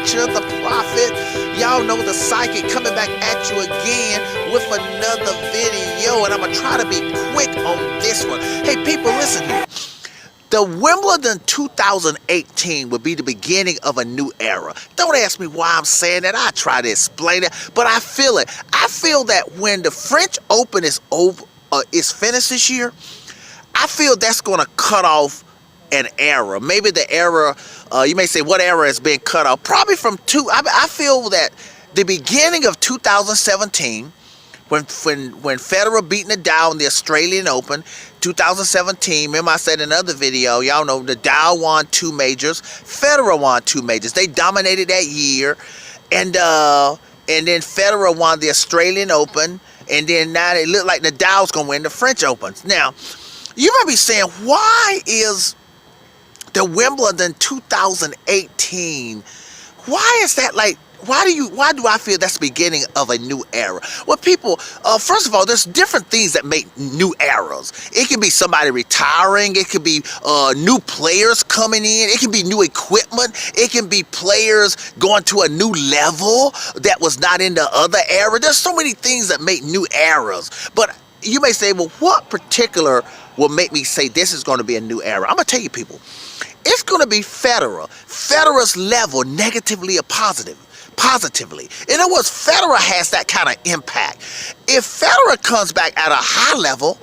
preacher, the prophet, y'all know the psychic, coming back at you again with another video, and I'm gonna try to be quick on this one. Hey people, listen here. The Wimbledon 2018 will be the beginning of a new era. Don't ask me why I'm saying that. I try to explain it, but I feel it. I feel that when the French Open is finished this year, I feel that's going to cut off an era. Maybe the era, you may say, what era has been cut off? Probably from I feel that the beginning of 2017, when Federer beat Nadal in the Australian Open, 2017, remember I said in another video, y'all know Nadal won 2 majors, Federer won 2 majors. They dominated that year, and then Federer won the Australian Open, and then now it look like Nadal's gonna win the French Opens. Now, you might be saying, why is the Wimbledon 2018? Why is that like? Why do I feel that's the beginning of a new era? Well, people, first of all, there's different things that make new eras. It can be somebody retiring. It could be new players coming in. It can be new equipment. It can be players going to a new level that was not in the other era. There's so many things that make new eras. But you may say, well, what particular will make me say this is going to be a new era? I'm going to tell you, people, it's going to be Federer. Federer's level, negatively or positively. In other words, Federer has that kind of impact. If Federer comes back at a high level,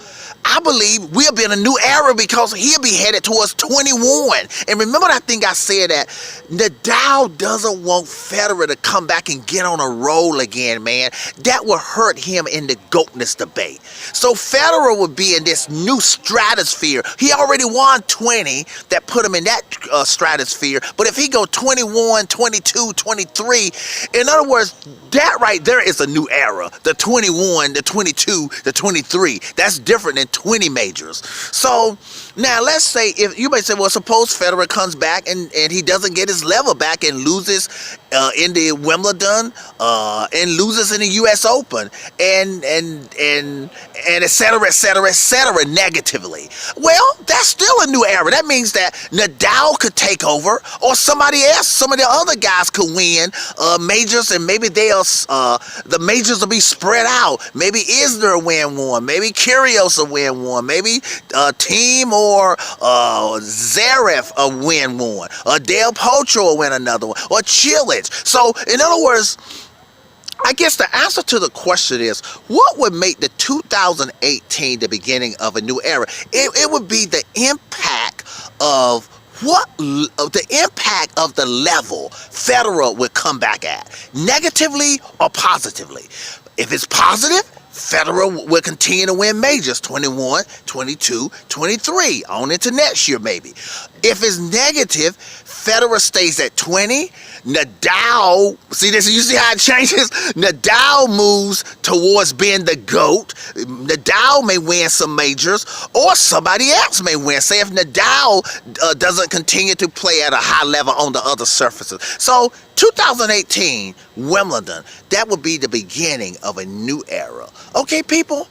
I believe we'll be in a new era because he'll be headed towards 21. And remember that thing I said that Nadal doesn't want Federer to come back and get on a roll again, man. That will hurt him in the GOATness debate. So Federer would be in this new stratosphere. He already won 20 that put him in that stratosphere. But if he go 21, 22, 23, in other words, that right there is a new era. The 21, the 22, the 23. That's different than 20 majors. So now let's say, if you may say, well, suppose Federer comes back and he doesn't get his level back and loses in the Wimbledon and loses in the US Open and et cetera, negatively. Well, that's still a new era. That means that Nadal could take over, or somebody else, some of the other guys could win majors, and maybe the majors will be spread out. Maybe Isner win one, maybe Kyrgios will win one, maybe Team or Zverev will win one, or Del Potro will win another one, or Chilich. So, in other words, I guess the answer to the question is, what would make the 2018 the beginning of a new era? It would be the impact of the level Federer would come back at, negatively or positively. If it's positive, Federer will continue to win majors, 21, 22, 23, on into next year maybe. If it's negative, Federer stays at 20. Nadal, see this? You see how it changes? Nadal moves towards being the GOAT. Nadal may win some majors, or somebody else may win. Say if Nadal doesn't continue to play at a high level on the other surfaces. So 2018 Wimbledon, that would be the beginning of a new era. Okay, people.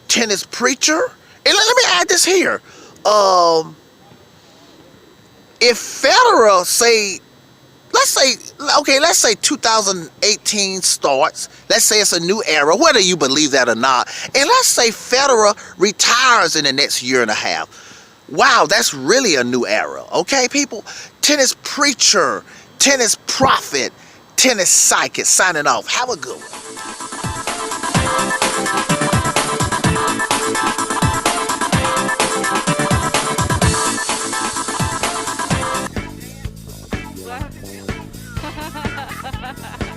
Tennis preacher, and let me add this here. If Federer let's say 2018 starts, let's say it's a new era, whether you believe that or not, and let's say Federer retires in the next year and a half. Wow, that's really a new era. Okay, people? Tennis preacher, tennis prophet, tennis psychic, signing off. Have a good one. Do I have to do?